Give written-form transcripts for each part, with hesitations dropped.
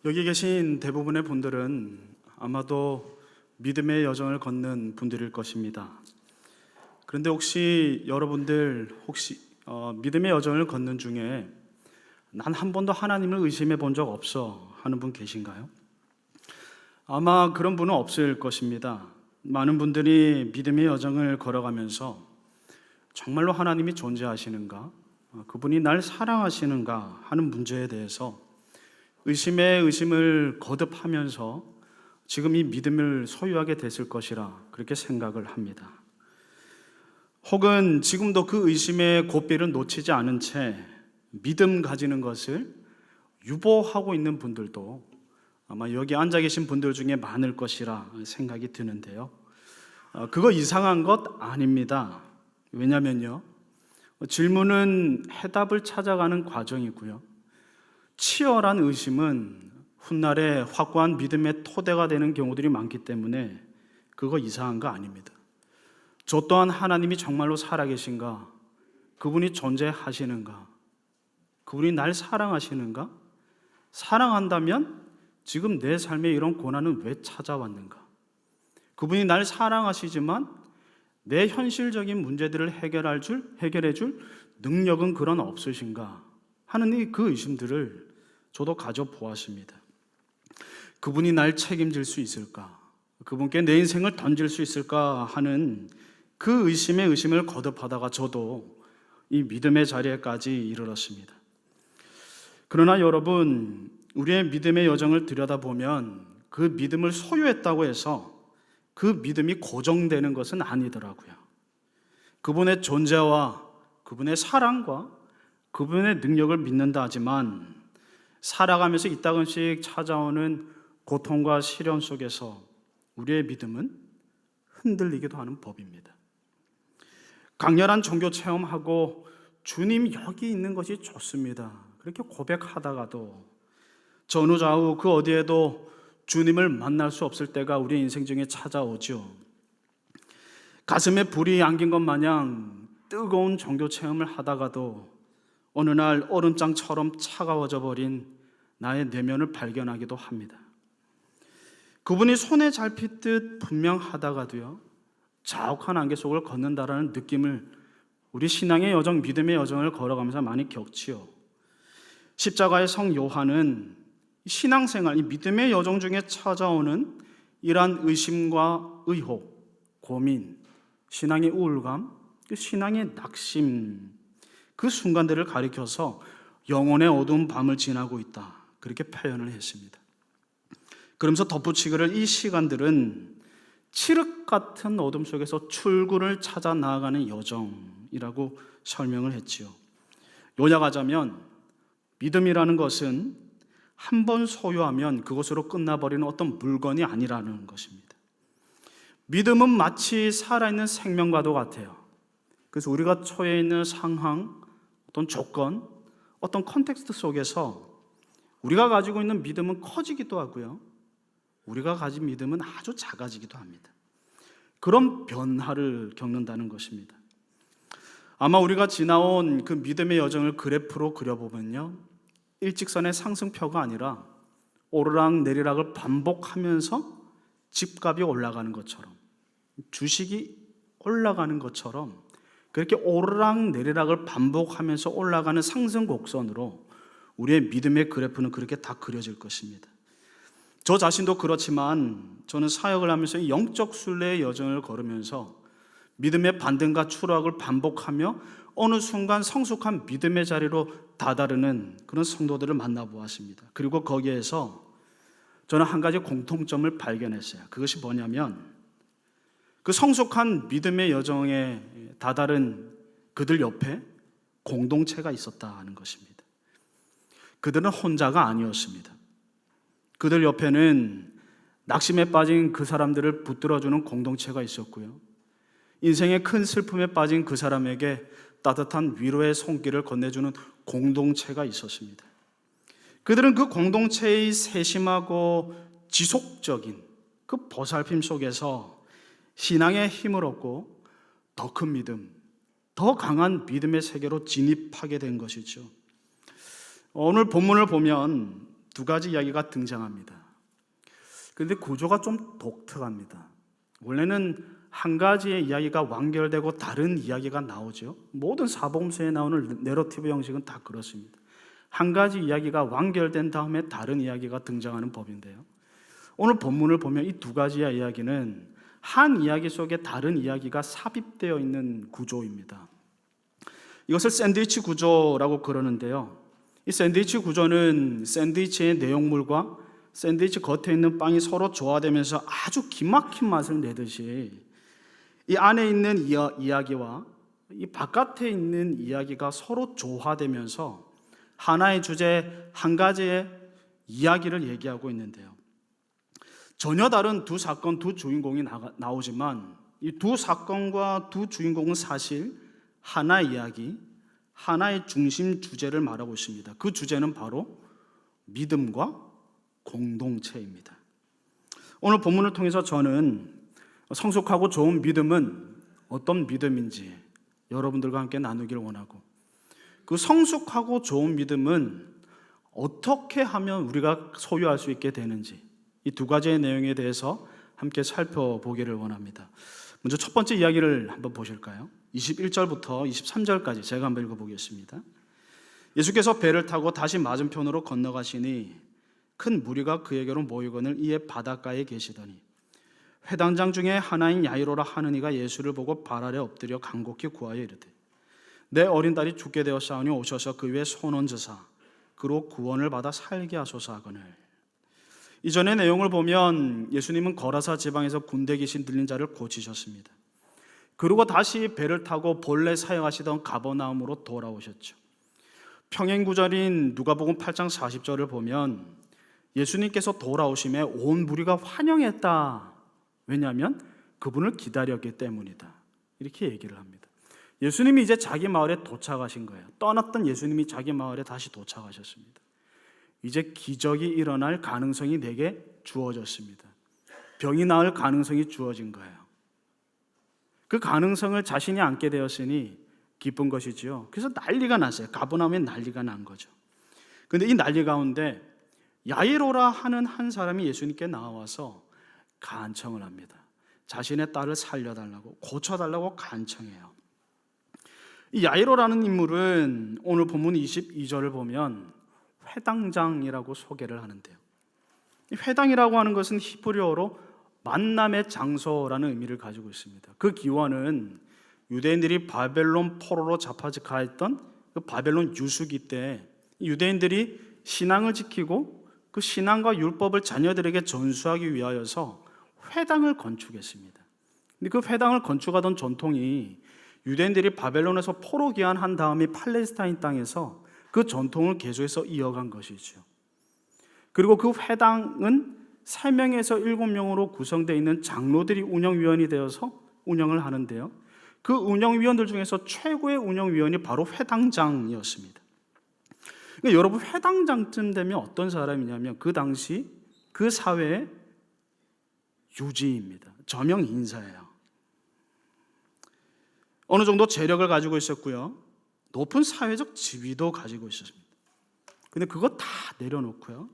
여기 계신 대부분의 분들은 아마도 믿음의 여정을 걷는 분들일 것입니다. 그런데 혹시 여러분들 믿음의 여정을 걷는 중에 난 한 번도 하나님을 의심해 본 적 없어 하는 분 계신가요? 아마 그런 분은 없을 것입니다. 많은 분들이 믿음의 여정을 걸어가면서 정말로 하나님이 존재하시는가? 그분이 날 사랑하시는가? 하는 문제에 대해서 의심에 의심을 거듭하면서 지금 이 믿음을 소유하게 됐을 것이라 그렇게 생각을 합니다. 혹은 지금도 그 의심의 고삐를 놓치지 않은 채 믿음 가지는 것을 유보하고 있는 분들도 아마 여기 앉아 계신 분들 중에 많을 것이라 생각이 드는데요. 그거 이상한 것 아닙니다. 왜냐면요, 질문은 해답을 찾아가는 과정이고요, 치열한 의심은 훗날에 확고한 믿음의 토대가 되는 경우들이 많기 때문에 그거 이상한 거 아닙니다. 저 또한 하나님이 정말로 살아계신가? 그분이 존재하시는가? 그분이 날 사랑하시는가? 사랑한다면 지금 내 삶에 이런 고난은 왜 찾아왔는가? 그분이 날 사랑하시지만 내 현실적인 문제들을 해결해 줄 능력은 그런 없으신가? 하는 그 의심들을 저도 가져보았습니다. 그분이 날 책임질 수 있을까? 그분께 내 인생을 던질 수 있을까? 하는 그 의심에 의심을 거듭하다가 저도 이 믿음의 자리에까지 이르렀습니다. 그러나 여러분, 우리의 믿음의 여정을 들여다보면 그 믿음을 소유했다고 해서 그 믿음이 고정되는 것은 아니더라고요. 그분의 존재와 그분의 사랑과 그분의 능력을 믿는다 하지만 살아가면서 이따금씩 찾아오는 고통과 시련 속에서 우리의 믿음은 흔들리기도 하는 법입니다. 강렬한 종교 체험하고 주님 여기 있는 것이 좋습니다, 그렇게 고백하다가도 전후좌우 그 어디에도 주님을 만날 수 없을 때가 우리 인생 중에 찾아오죠. 가슴에 불이 안긴 것 마냥 뜨거운 종교 체험을 하다가도 어느 날 얼음장처럼 차가워져 버린 나의 내면을 발견하기도 합니다. 그분이 손에 잡힐 듯 분명하다가도요, 자욱한 안개 속을 걷는다라는 느낌을 우리 신앙의 여정, 믿음의 여정을 걸어가면서 많이 겪지요. 십자가의 성 요한은 신앙생활, 이 믿음의 여정 중에 찾아오는 이러한 의심과 의혹, 고민, 신앙의 우울감, 신앙의 낙심, 그 순간들을 가리켜서 영혼의 어두운 밤을 지나고 있다, 그렇게 표현을 했습니다. 그러면서 덧붙이기를 이 시간들은 칠흑 같은 어둠 속에서 출구를 찾아 나아가는 여정이라고 설명을 했지요. 요약하자면 믿음이라는 것은 한 번 소유하면 그것으로 끝나버리는 어떤 물건이 아니라는 것입니다. 믿음은 마치 살아있는 생명과도 같아요. 그래서 우리가 처해 있는 상황, 어떤 조건, 어떤 컨텍스트 속에서 우리가 가지고 있는 믿음은 커지기도 하고요, 우리가 가진 믿음은 아주 작아지기도 합니다. 그런 변화를 겪는다는 것입니다. 아마 우리가 지나온 그 믿음의 여정을 그래프로 그려보면요, 일직선의 상승표가 아니라 오르락 내리락을 반복하면서 집값이 올라가는 것처럼, 주식이 올라가는 것처럼 그렇게 오르락 내리락을 반복하면서 올라가는 상승 곡선으로 우리의 믿음의 그래프는 그렇게 다 그려질 것입니다. 저 자신도 그렇지만 저는 사역을 하면서 영적 순례의 여정을 걸으면서 믿음의 반등과 추락을 반복하며 어느 순간 성숙한 믿음의 자리로 다다르는 그런 성도들을 만나보았습니다. 그리고 거기에서 저는 한 가지 공통점을 발견했어요. 그것이 뭐냐면 그 성숙한 믿음의 여정에 다다른 그들 옆에 공동체가 있었다는 것입니다. 그들은 혼자가 아니었습니다. 그들 옆에는 낙심에 빠진 그 사람들을 붙들어주는 공동체가 있었고요, 인생의 큰 슬픔에 빠진 그 사람에게 따뜻한 위로의 손길을 건네주는 공동체가 있었습니다. 그들은 그 공동체의 세심하고 지속적인 그 보살핌 속에서 신앙의 힘을 얻고 더 큰 믿음, 더 강한 믿음의 세계로 진입하게 된 것이죠. 오늘 본문을 보면 두 가지 이야기가 등장합니다. 그런데 구조가 좀 독특합니다. 원래는 한 가지의 이야기가 완결되고 다른 이야기가 나오죠. 모든 사복음서에 나오는 내러티브 형식은 다 그렇습니다. 한 가지 이야기가 완결된 다음에 다른 이야기가 등장하는 법인데요. 오늘 본문을 보면 이 두 가지의 이야기는 한 이야기 속에 다른 이야기가 삽입되어 있는 구조입니다. 이것을 샌드위치 구조라고 그러는데요. 이 샌드위치 구조는 샌드위치의 내용물과 샌드위치 겉에 있는 빵이 서로 조화되면서 아주 기막힌 맛을 내듯이 이 안에 있는 이야기와 이 바깥에 있는 이야기가 서로 조화되면서 하나의 주제, 한 가지의 이야기를 얘기하고 있는데요. 전혀 다른 두 사건, 두 주인공이 나오지만 이 두 사건과 두 주인공은 사실 하나의 이야기, 하나의 중심 주제를 말하고 있습니다. 그 주제는 바로 믿음과 공동체입니다. 오늘 본문을 통해서 저는 성숙하고 좋은 믿음은 어떤 믿음인지 여러분들과 함께 나누기를 원하고, 그 성숙하고 좋은 믿음은 어떻게 하면 우리가 소유할 수 있게 되는지, 이 두 가지의 내용에 대해서 함께 살펴보기를 원합니다. 먼저 첫 번째 이야기를 한번 보실까요? 21절부터 23절까지 제가 한번 읽어보겠습니다. 예수께서 배를 타고 다시 맞은편으로 건너가시니 큰 무리가 그에게로 모이거늘 이에 바닷가에 계시더니 회당장 중에 하나인 야이로라 하는 이가 예수를 보고 발 아래 엎드려 간곡히 구하여 이르되 내 어린 딸이 죽게 되었사오니 오셔서 그 위에 손 얹으사 그로 구원을 받아 살게 하소서 하거늘. 이전의 내용을 보면 예수님은 거라사 지방에서 군대 귀신 들린 자를 고치셨습니다. 그리고 다시 배를 타고 본래 사역하시던 가버나움으로 돌아오셨죠. 평행구절인 누가복음 8장 40절을 보면 예수님께서 돌아오심에 온 무리가 환영했다. 왜냐하면 그분을 기다렸기 때문이다. 이렇게 얘기를 합니다. 예수님이 이제 자기 마을에 도착하신 거예요. 떠났던 예수님이 자기 마을에 다시 도착하셨습니다. 이제 기적이 일어날 가능성이 내게 주어졌습니다. 병이 나을 가능성이 주어진 거예요. 그 가능성을 자신이 안게 되었으니 기쁜 것이지요. 그래서 난리가 났어요. 가버나움에 난리가 난 거죠. 그런데 이 난리 가운데 야이로라 하는 한 사람이 예수님께 나와서 간청을 합니다. 자신의 딸을 살려달라고, 고쳐달라고 간청해요. 이 야이로라는 인물은 오늘 본문 22절을 보면 회당장이라고 소개를 하는데요. 이 회당이라고 하는 것은 히브리어로 만남의 장소라는 의미를 가지고 있습니다. 그 기원은 유대인들이 바벨론 포로로 잡혀가했던 그 바벨론 유수기 때 유대인들이 신앙을 지키고 그 신앙과 율법을 자녀들에게 전수하기 위하여서 회당을 건축했습니다. 근데 그 회당을 건축하던 전통이 유대인들이 바벨론에서 포로 귀환한 다음에 팔레스타인 땅에서 그 전통을 계속해서 이어간 것이죠. 그리고 그 회당은 3명에서 7명으로 구성되어 있는 장로들이 운영위원이 되어서 운영을 하는데요. 그 운영위원들 중에서 최고의 운영위원이 바로 회당장이었습니다. 그러니까 여러분, 회당장쯤 되면 어떤 사람이냐면 그 당시 그 사회의 유지입니다. 저명 인사예요. 어느 정도 재력을 가지고 있었고요. 높은 사회적 지위도 가지고 있었습니다. 근데 그거 다 내려놓고요.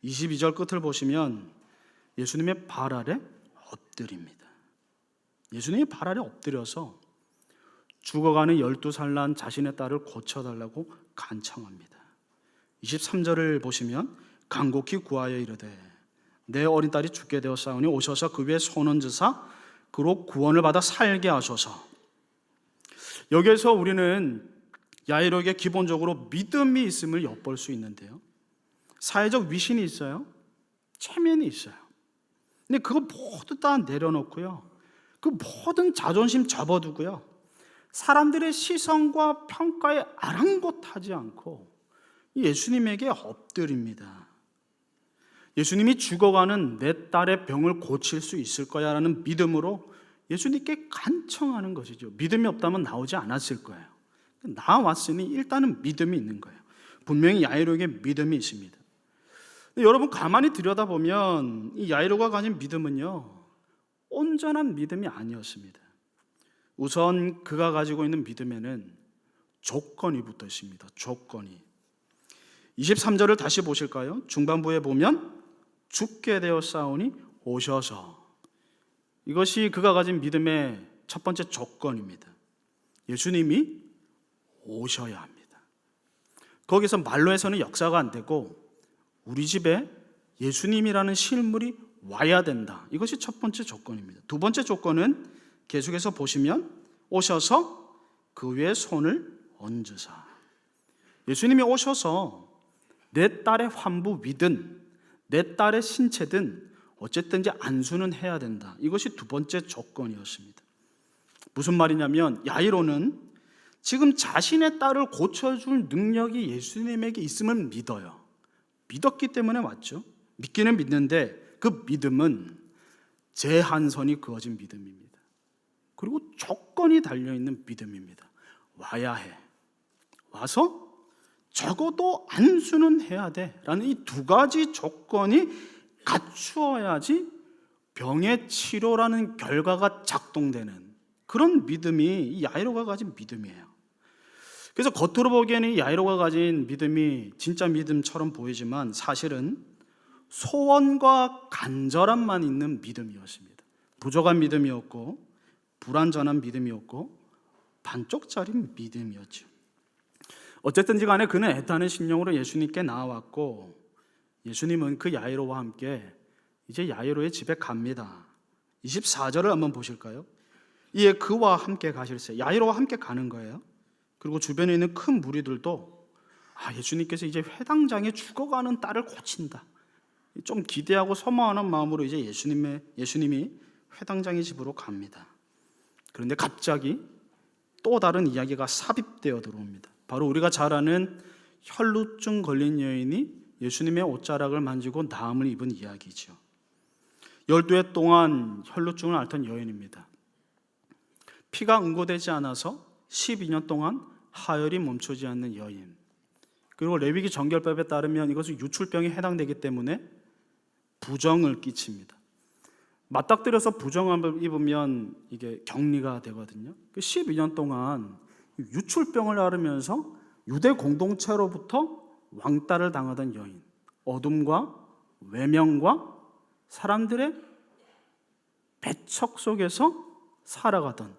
22절 끝을 보시면 예수님의 발 아래 엎드립니다. 예수님의 발 아래 엎드려서 죽어가는 12살 난 자신의 딸을 고쳐달라고 간청합니다. 23절을 보시면 간곡히 구하여 이르되 내 어린 딸이 죽게 되었사오니 오셔서 그 위에 손 얹으사 그로 구원을 받아 살게 하소서. 여기에서 우리는 야이로에게 기본적으로 믿음이 있음을 엿볼 수 있는데요. 사회적 위신이 있어요. 체면이 있어요. 근데 그거 모두 다 내려놓고요. 그 모든 자존심 접어두고요. 사람들의 시선과 평가에 아랑곳하지 않고 예수님에게 엎드립니다. 예수님이 죽어가는 내 딸의 병을 고칠 수 있을 거야 라는 믿음으로 예수님께 간청하는 것이죠. 믿음이 없다면 나오지 않았을 거예요. 나왔으니 일단은 믿음이 있는 거예요. 분명히 야이로에게 믿음이 있습니다. 여러분, 가만히 들여다보면 이 야이로가 가진 믿음은요, 온전한 믿음이 아니었습니다. 우선 그가 가지고 있는 믿음에는 조건이 붙어 있습니다. 조건이. 23절을 다시 보실까요? 중반부에 보면 죽게 되어 싸우니 오셔서, 이것이 그가 가진 믿음의 첫 번째 조건입니다. 예수님이 오셔야 합니다. 거기서 말로 해서는 역사가 안 되고 우리 집에 예수님이라는 실물이 와야 된다. 이것이 첫 번째 조건입니다. 두 번째 조건은 계속해서 보시면 오셔서 그 위에 손을 얹으사. 예수님이 오셔서 내 딸의 환부위든 내 딸의 신체든 어쨌든지 안수는 해야 된다. 이것이 두 번째 조건이었습니다. 무슨 말이냐면 야이로는 지금 자신의 딸을 고쳐줄 능력이 예수님에게 있음을 믿어요. 믿었기 때문에 왔죠. 믿기는 믿는데 그 믿음은 제한선이 그어진 믿음입니다. 그리고 조건이 달려있는 믿음입니다. 와야 해. 와서 적어도 안수는 해야 돼 라는 이 두 가지 조건이 갖추어야지 병의 치료라는 결과가 작동되는 그런 믿음이 이 야이로가 가진 믿음이에요. 그래서 겉으로 보기에는 이 야이로가 가진 믿음이 진짜 믿음처럼 보이지만 사실은 소원과 간절함만 있는 믿음이었습니다. 부족한 믿음이었고 불완전한 믿음이었고 반쪽짜리 믿음이었죠. 어쨌든지 간에 그는 애타는 심령으로 예수님께 나아왔고 예수님은 그 야이로와 함께 이제 야이로의 집에 갑니다. 24절을 한번 보실까요? 이에 그와 함께 가실세. 야이로와 함께 가는 거예요. 그리고 주변에 있는 큰 무리들도 예수님께서 이제 회당장에 죽어가는 딸을 고친다. 좀 기대하고 소망하는 마음으로 이제 예수님이 회당장의 집으로 갑니다. 그런데 갑자기 또 다른 이야기가 삽입되어 들어옵니다. 바로 우리가 잘 아는 혈루증 걸린 여인이 예수님의 옷자락을 만지고 나음을 입은 이야기죠. 12해 동안 혈루증을 앓던 여인입니다. 피가 응고되지 않아서 12년 동안 하혈이 멈추지 않는 여인. 그리고 레위기 정결법에 따르면 이것은 유출병에 해당되기 때문에 부정을 끼칩니다. 맞닥뜨려서 부정함을 입으면 이게 격리가 되거든요. 12년 동안 유출병을 앓으면서 유대 공동체로부터 왕따를 당하던 여인, 어둠과 외면과 사람들의 배척 속에서 살아가던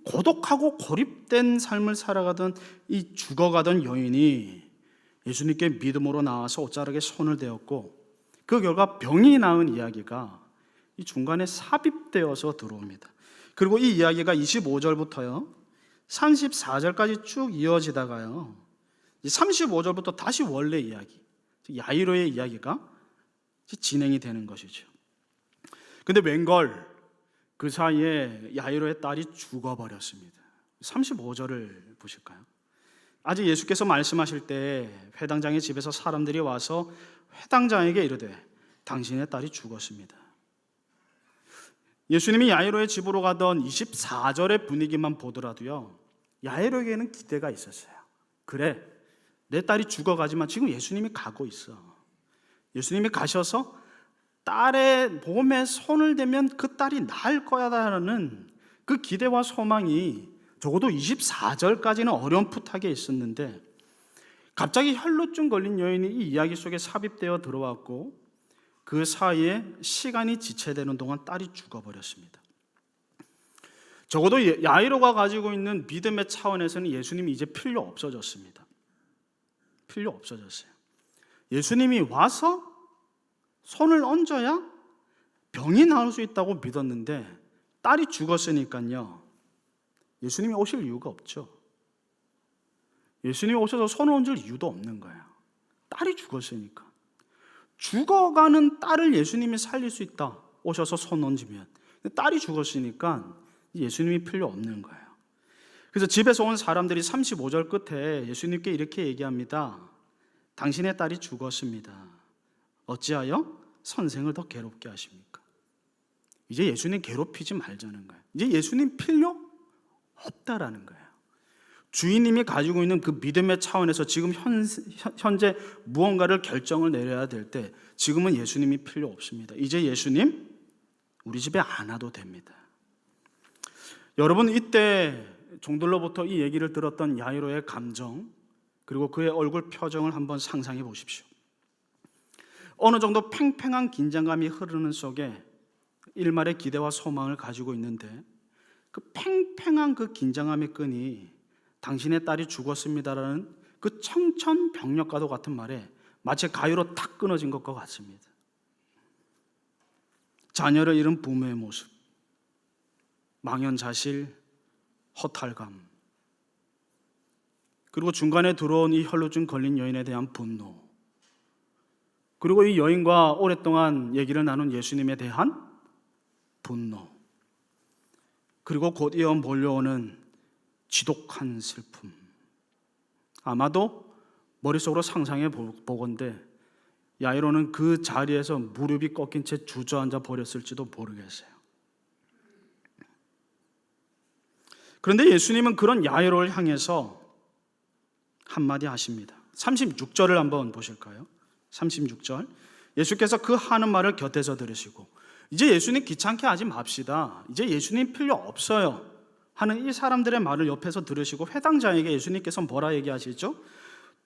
고독하고 고립된 삶을 살아가던 이 죽어가던 여인이 예수님께 믿음으로 나와서 옷자락에 손을 대었고 그 결과 병이 나은 이야기가 이 중간에 삽입되어서 들어옵니다. 그리고 이 이야기가 25절부터요 34절까지 쭉 이어지다가요 35절부터 다시 원래 이야기, 야이로의 이야기가 진행이 되는 것이죠. 근데 웬걸 그 사이에 야이로의 딸이 죽어버렸습니다. 35절을 보실까요? 아직 예수께서 말씀하실 때 회당장의 집에서 사람들이 와서 회당장에게 이르되 당신의 딸이 죽었습니다. 예수님이 야이로의 집으로 가던 24절의 분위기만 보더라도요 야이로에게는 기대가 있었어요. 그래, 내 딸이 죽어가지만 지금 예수님이 가고 있어. 예수님이 가셔서 딸의 몸에 손을 대면 그 딸이 나을 거야라는 그 기대와 소망이 적어도 24절까지는 어렴풋하게 있었는데 갑자기 혈루증 걸린 여인이 이 이야기 속에 삽입되어 들어왔고 그 사이에 시간이 지체되는 동안 딸이 죽어버렸습니다. 적어도 야이로가 가지고 있는 믿음의 차원에서는 예수님이 이제 필요 없어졌습니다. 필요 없어졌어요. 예수님이 와서 손을 얹어야 병이 나을 수 있다고 믿었는데 딸이 죽었으니까요 예수님이 오실 이유가 없죠. 예수님이 오셔서 손을 얹을 이유도 없는 거예요. 딸이 죽었으니까. 죽어가는 딸을 예수님이 살릴 수 있다. 오셔서 손 얹으면. 딸이 죽었으니까 예수님이 필요 없는 거예요. 그래서 집에서 온 사람들이 35절 끝에 예수님께 이렇게 얘기합니다. 당신의 딸이 죽었습니다. 어찌하여 선생을 더 괴롭게 하십니까? 이제 예수님 괴롭히지 말자는 거예요. 이제 예수님 필요 없다라는 거예요. 주인님이 가지고 있는 그 믿음의 차원에서 지금 현재 무언가를 결정을 내려야 될 때 지금은 예수님이 필요 없습니다. 이제 예수님 우리 집에 안 와도 됩니다. 여러분, 이때 종들로부터 이 얘기를 들었던 야이로의 감정, 그리고 그의 얼굴 표정을 한번 상상해 보십시오. 어느 정도 팽팽한 긴장감이 흐르는 속에 일말의 기대와 소망을 가지고 있는데 그 팽팽한 그 긴장감의 끈이 당신의 딸이 죽었습니다라는 그 청천벽력과도 같은 말에 마치 가위로 탁 끊어진 것과 같습니다. 자녀를 잃은 부모의 모습, 망연자실, 허탈감, 그리고 중간에 들어온 이 혈루증 걸린 여인에 대한 분노, 그리고 이 여인과 오랫동안 얘기를 나눈 예수님에 대한 분노, 그리고 곧 이어 몰려오는 지독한 슬픔. 아마도 머릿속으로 상상해 보건대 야이로는 그 자리에서 무릎이 꺾인 채 주저앉아 버렸을지도 모르겠어요. 그런데 예수님은 그런 야이로를 향해서 한마디 하십니다. 36절을 한번 보실까요? 36절. 예수께서 그 하는 말을 곁에서 들으시고 이제 예수님 귀찮게 하지 맙시다. 이제 예수님 필요 없어요. 하는 이 사람들의 말을 옆에서 들으시고 회당장에게 예수님께서 뭐라 얘기하시죠?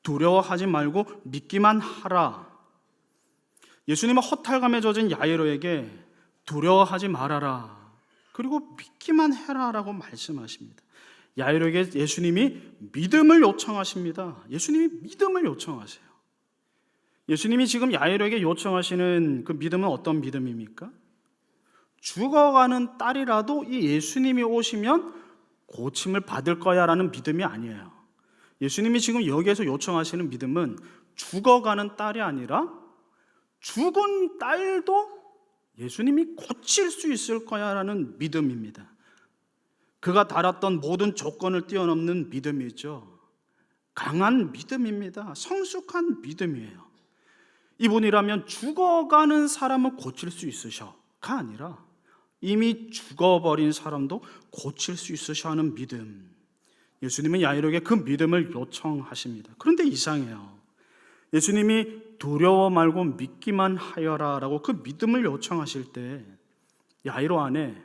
두려워하지 말고 믿기만 하라. 예수님은 허탈감에 젖은 야이로에게 두려워하지 말아라. 그리고 믿기만 해라라고 말씀하십니다. 야이로에게 예수님이 믿음을 요청하십니다. 예수님이 믿음을 요청하세요. 예수님이 지금 야이로에게 요청하시는 그 믿음은 어떤 믿음입니까? 죽어가는 딸이라도 이 예수님이 오시면 고침을 받을 거야 라는 믿음이 아니에요. 예수님이 지금 여기에서 요청하시는 믿음은 죽어가는 딸이 아니라 죽은 딸도 예수님이 고칠 수 있을 거야 라는 믿음입니다. 그가 달았던 모든 조건을 뛰어넘는 믿음이죠. 강한 믿음입니다. 성숙한 믿음이에요. 이분이라면 죽어가는 사람을 고칠 수 있으셔가 아니라 이미 죽어버린 사람도 고칠 수 있으셔 하는 믿음. 예수님은 야이로에게 그 믿음을 요청하십니다. 그런데 이상해요. 예수님이 두려워 말고 믿기만 하여라 라고 그 믿음을 요청하실 때 야이로 안에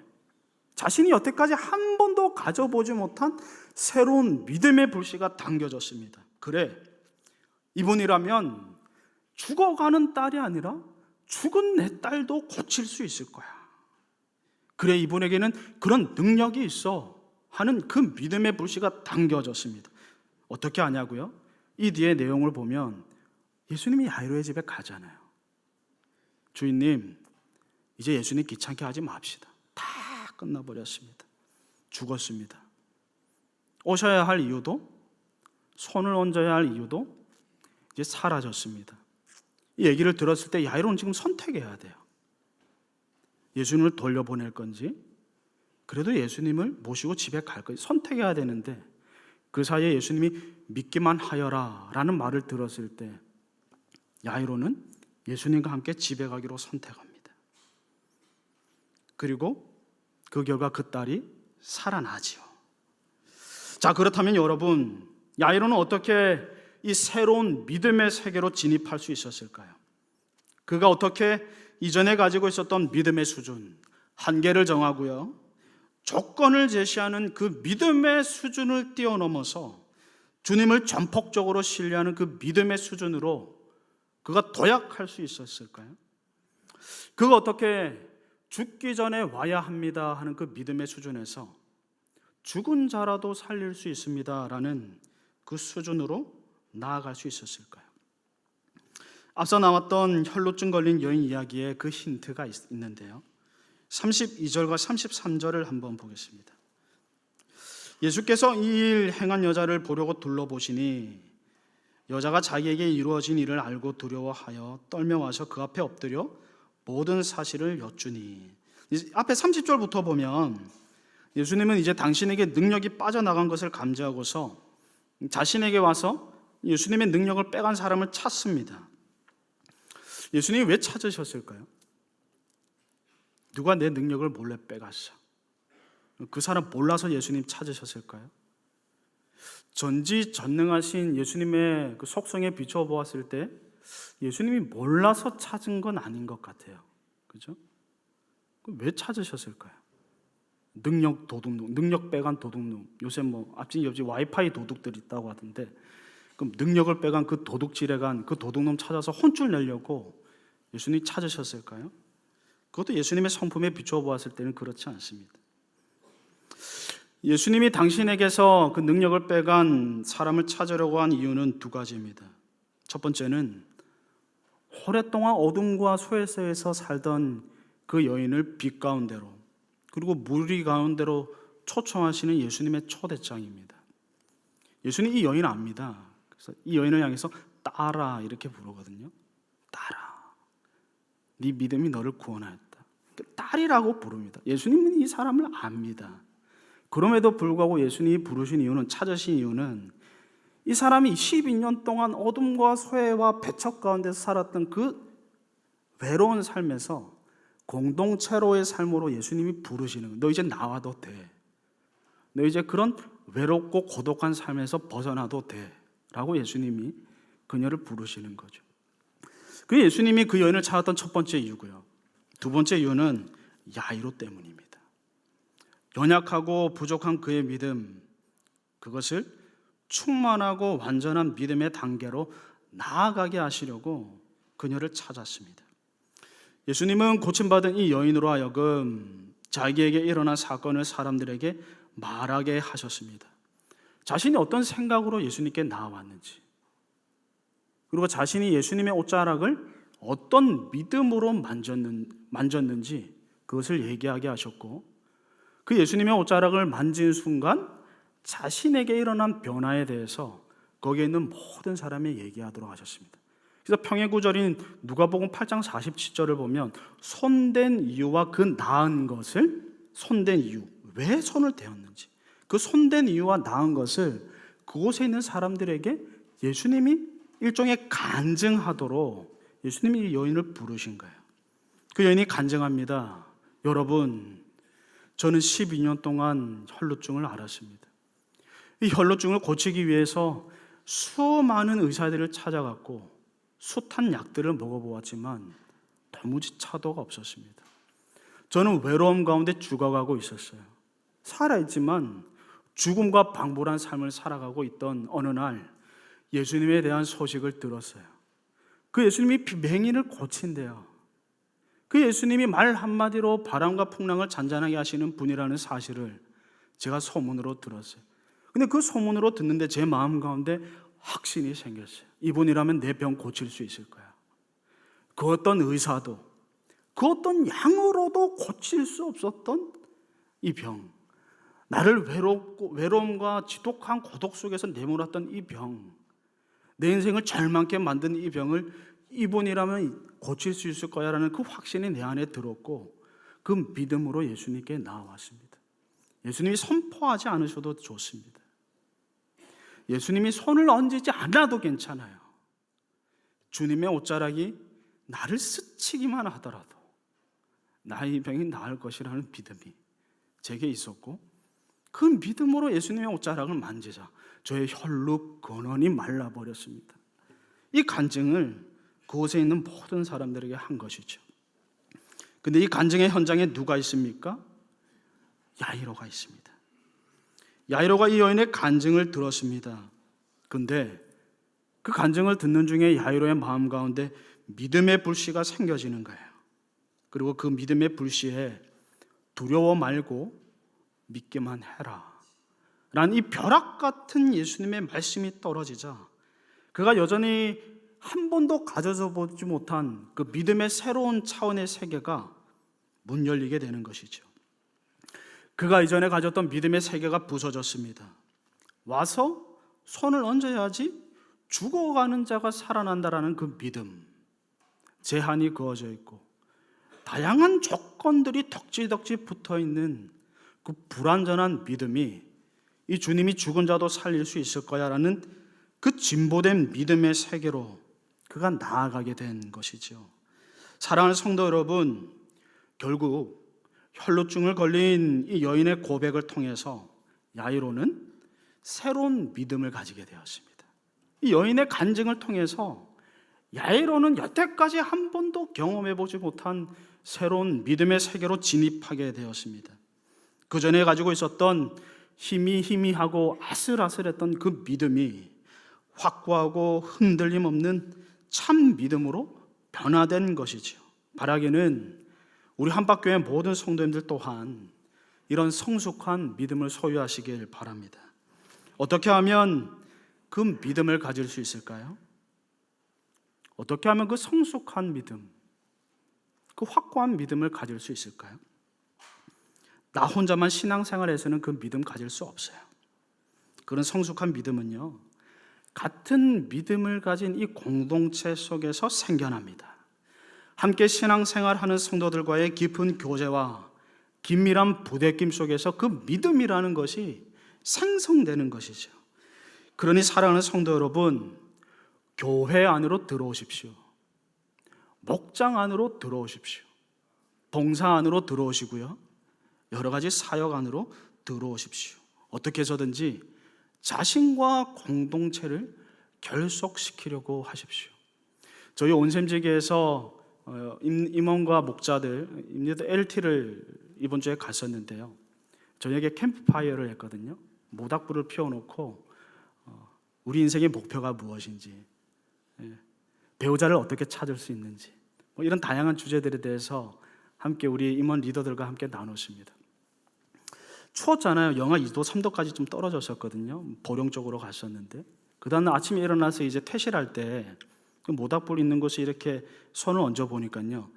자신이 여태까지 한 번도 가져보지 못한 새로운 믿음의 불씨가 당겨졌습니다. 그래, 이분이라면 죽어가는 딸이 아니라 죽은 내 딸도 고칠 수 있을 거야. 그래, 이분에게는 그런 능력이 있어 하는 그 믿음의 불씨가 당겨졌습니다. 어떻게 하냐고요? 이 뒤에 내용을 보면 예수님이 야이로의 집에 가잖아요. 주인님, 이제 예수님 귀찮게 하지 맙시다. 다 끝나버렸습니다. 죽었습니다. 오셔야 할 이유도, 손을 얹어야 할 이유도 이제 사라졌습니다. 이 얘기를 들었을 때 야이로는 지금 선택해야 돼요. 예수님을 돌려보낼 건지, 그래도 예수님을 모시고 집에 갈 건지 선택해야 되는데, 그 사이에 예수님이 믿기만 하여라 라는 말을 들었을 때 야이로는 예수님과 함께 집에 가기로 선택합니다. 그리고 그 결과 그 딸이 살아나지요. 자, 그렇다면 여러분, 야이로는 어떻게 이 새로운 믿음의 세계로 진입할 수 있었을까요? 그가 어떻게 이전에 가지고 있었던 믿음의 수준, 한계를 정하고요, 조건을 제시하는 그 믿음의 수준을 뛰어넘어서 주님을 전폭적으로 신뢰하는 그 믿음의 수준으로 그가 도약할 수 있었을까요? 그가 어떻게 죽기 전에 와야 합니다 하는 그 믿음의 수준에서 죽은 자라도 살릴 수 있습니다 라는 그 수준으로 나아갈 수 있었을까요? 앞서 나왔던 혈루증 걸린 여인 이야기에 그 힌트가 있는데요, 32절과 33절을 한번 보겠습니다. 예수께서 이 일 행한 여자를 보려고 둘러보시니 여자가 자기에게 이루어진 일을 알고 두려워하여 떨며 와서 그 앞에 엎드려 모든 사실을 여쭈니. 앞에 30절부터 보면 예수님은 이제 당신에게 능력이 빠져나간 것을 감지하고서 자신에게 와서 예수님의 능력을 빼간 사람을 찾습니다. 예수님이 왜 찾으셨을까요? 누가 내 능력을 몰래 빼갔어? 그 사람 몰라서 예수님 찾으셨을까요? 전지전능하신 예수님의 그 속성에 비춰보았을 때 예수님이 몰라서 찾은 건 아닌 것 같아요. 그죠? 왜 찾으셨을까요? 능력 도둑놈, 능력 빼간 도둑놈. 요새 뭐 앞집 옆집 와이파이 도둑들 있다고 하던데 그럼 능력을 빼간 그 도둑질에 간 그 도둑놈 찾아서 혼쭐 내려고 예수님이 찾으셨을까요? 그것도 예수님의 성품에 비추어 보았을 때는 그렇지 않습니다. 예수님이 당신에게서 그 능력을 빼간 사람을 찾으려고 한 이유는 두 가지입니다. 첫 번째는 오랫동안 어둠과 소외에서 살던 그 여인을 빛 가운데로 그리고 무리 가운데로 초청하시는 예수님의 초대장입니다. 예수님 이 여인을 압니다. 그래서 이 여인을 향해서 딸아 이렇게 부르거든요. 딸아, 네 믿음이 너를 구원하였다. 딸이라고 부릅니다. 예수님은 이 사람을 압니다. 그럼에도 불구하고 예수님이 부르신 이유는, 찾으신 이유는 이 사람이 12년 동안 어둠과 소외와 배척 가운데서 살았던 그 외로운 삶에서 공동체로의 삶으로 예수님이 부르시는 거예요. 너 이제 나와도 돼. 너 이제 그런 외롭고 고독한 삶에서 벗어나도 돼. 라고 예수님이 그녀를 부르시는 거죠. 그 예수님이 그 여인을 찾았던 첫 번째 이유고요. 두 번째 이유는 야이로 때문입니다. 연약하고 부족한 그의 믿음, 그것을 충만하고 완전한 믿음의 단계로 나아가게 하시려고 그녀를 찾았습니다. 예수님은 고침받은 이 여인으로 하여금 자기에게 일어난 사건을 사람들에게 말하게 하셨습니다. 자신이 어떤 생각으로 예수님께 나아왔는지, 그리고 자신이 예수님의 옷자락을 어떤 믿음으로 만졌는지 그것을 얘기하게 하셨고, 그 예수님의 옷자락을 만진 순간 자신에게 일어난 변화에 대해서 거기에 있는 모든 사람이 얘기하도록 하셨습니다. 그래서 평행 구절인 누가복음 8장 47절을 보면 손댄 이유와 그 나은 것을, 손댄 이유, 왜 손을 대었는지, 그 손댄 이유와 나은 것을 그곳에 있는 사람들에게 예수님이 일종의 간증하도록 예수님이 이 여인을 부르신 거예요. 그 여인이 간증합니다. 여러분, 저는 12년 동안 혈루증을 앓았습니다. 이 혈루증을 고치기 위해서 수많은 의사들을 찾아갔고 숱한 약들을 먹어보았지만 도무지 차도가 없었습니다. 저는 외로움 가운데 죽어가고 있었어요. 살아있지만 죽음과 방불한 삶을 살아가고 있던 어느 날 예수님에 대한 소식을 들었어요. 그 예수님이 맹인을 고친대요. 그 예수님이 말 한마디로 바람과 풍랑을 잔잔하게 하시는 분이라는 사실을 제가 소문으로 들었어요. 근데 그 소문으로 듣는데 제 마음 가운데 확신이 생겼어요. 이분이라면 내 병 고칠 수 있을 거야. 그 어떤 의사도, 그 어떤 양으로도 고칠 수 없었던 이 병, 나를 외로움과 지독한 고독 속에서 내몰았던 이 병, 내 인생을 절망케 만든 이 병을 이분이라면 고칠 수 있을 거야 라는 그 확신이 내 안에 들었고, 그 믿음으로 예수님께 나아왔습니다. 예수님이 선포하지 않으셔도 좋습니다. 예수님이 손을 얹지 않아도 괜찮아요. 주님의 옷자락이 나를 스치기만 하더라도 나의 병이 나을 것이라는 믿음이 제게 있었고, 그 믿음으로 예수님의 옷자락을 만지자 저의 혈루 근원이 말라버렸습니다. 이 간증을 그곳에 있는 모든 사람들에게 한 것이죠. 근데 이 간증의 현장에 누가 있습니까? 야이로가 있습니다. 야이로가 이 여인의 간증을 들었습니다. 근데 그 간증을 듣는 중에 야이로의 마음 가운데 믿음의 불씨가 생겨지는 거예요. 그리고 그 믿음의 불씨에 두려워 말고 믿기만 해라 라는 이 벼락 같은 예수님의 말씀이 떨어지자 그가 여전히 한 번도 가져서 보지 못한 그 믿음의 새로운 차원의 세계가 문 열리게 되는 것이죠. 그가 이전에 가졌던 믿음의 세계가 부서졌습니다. 와서 손을 얹어야지 죽어가는 자가 살아난다라는 그 믿음, 제한이 그어져 있고 다양한 조건들이 덕지덕지 붙어있는 그 불완전한 믿음이 이 주님이 죽은 자도 살릴 수 있을 거야 라는 그 진보된 믿음의 세계로 그가 나아가게 된 것이죠. 사랑하는 성도 여러분, 결국 혈루증을 걸린 이 여인의 고백을 통해서 야이로는 새로운 믿음을 가지게 되었습니다. 이 여인의 간증을 통해서 야이로는 여태까지 한 번도 경험해보지 못한 새로운 믿음의 세계로 진입하게 되었습니다. 그 전에 가지고 있었던 희미하고 아슬아슬했던 그 믿음이 확고하고 흔들림 없는 참 믿음으로 변화된 것이지요. 바라기는 우리 한박교회 모든 성도님들 또한 이런 성숙한 믿음을 소유하시길 바랍니다. 어떻게 하면 그 믿음을 가질 수 있을까요? 어떻게 하면 그 성숙한 믿음, 그 확고한 믿음을 가질 수 있을까요? 나 혼자만 신앙생활에서는 그 믿음 가질 수 없어요. 그런 성숙한 믿음은요, 같은 믿음을 가진 이 공동체 속에서 생겨납니다. 함께 신앙생활하는 성도들과의 깊은 교제와 긴밀한 부대낌 속에서 그 믿음이라는 것이 생성되는 것이죠. 그러니 사랑하는 성도 여러분, 교회 안으로 들어오십시오. 목장 안으로 들어오십시오. 봉사 안으로 들어오시고요, 여러 가지 사역 안으로 들어오십시오. 어떻게 해서든지 자신과 공동체를 결속시키려고 하십시오. 저희 온샘지교에서 임원과 목자들 LT를 이번 주에 갔었는데요, 저녁에 캠프파이어를 했거든요. 모닥불을 피워놓고 우리 인생의 목표가 무엇인지, 배우자를 어떻게 찾을 수 있는지, 이런 다양한 주제들에 대해서 함께 우리 임원 리더들과 함께 나눴습니다. 추웠잖아요. 영하 2도, 3도까지 좀 떨어졌었거든요. 보령 쪽으로 갔었는데, 그 다음날 아침에 일어나서 이제 퇴실할 때 그 모닥불 있는 곳에 이렇게 손을 얹어 보니까요,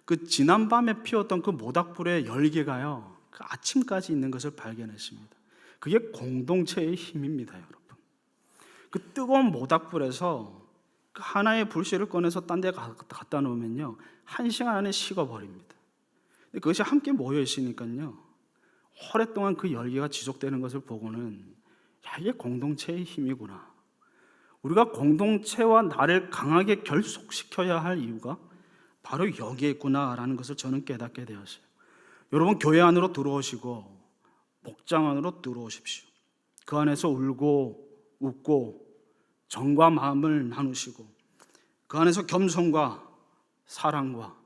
그 지난밤에 피웠던 그 모닥불의 열기가요, 그 아침까지 있는 것을 발견했습니다. 그게 공동체의 힘입니다, 여러분. 그 뜨거운 모닥불에서 그 하나의 불씨를 꺼내서 딴 데 갖다 놓으면요, 1시간 안에 식어버립니다. 그것이 함께 모여 있으니까요, 오랫동안 그 열기가 지속되는 것을 보고는, 야, 이게 공동체의 힘이구나. 우리가 공동체와 나를 강하게 결속시켜야 할 이유가 바로 여기에 있구나라는 것을 저는 깨닫게 되었어요. 여러분, 교회 안으로 들어오시고 목장 안으로 들어오십시오. 그 안에서 울고 웃고 정과 마음을 나누시고, 그 안에서 겸손과 사랑과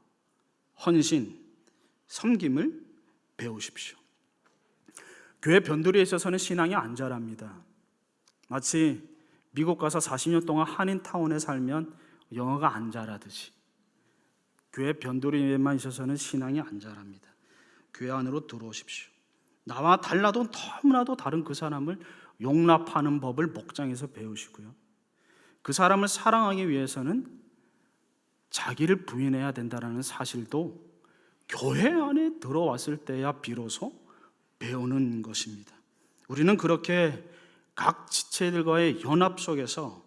헌신, 섬김을 배우십시오. 교회 변두리에 있어서는 신앙이 안 자랍니다. 마치 미국 가서 40년 동안 한인타운에 살면 영어가 안 자라듯이 교회 변두리에만 있어서는 신앙이 안 자랍니다. 교회 안으로 들어오십시오. 나와 달라도 너무나도 다른 그 사람을 용납하는 법을 목장에서 배우시고요, 그 사람을 사랑하기 위해서는 자기를 부인해야 된다는 사실도 교회 안에 들어왔을 때야 비로소 배우는 것입니다. 우리는 그렇게 각 지체들과의 연합 속에서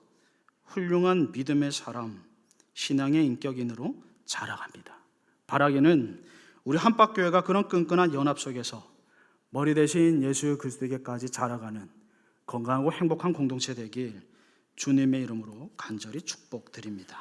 훌륭한 믿음의 사람, 신앙의 인격인으로 자라갑니다. 바라기는 우리 한박교회가 그런 끈끈한 연합 속에서 머리 대신 예수 그리스도에게까지 자라가는 건강하고 행복한 공동체 되길 주님의 이름으로 간절히 축복드립니다.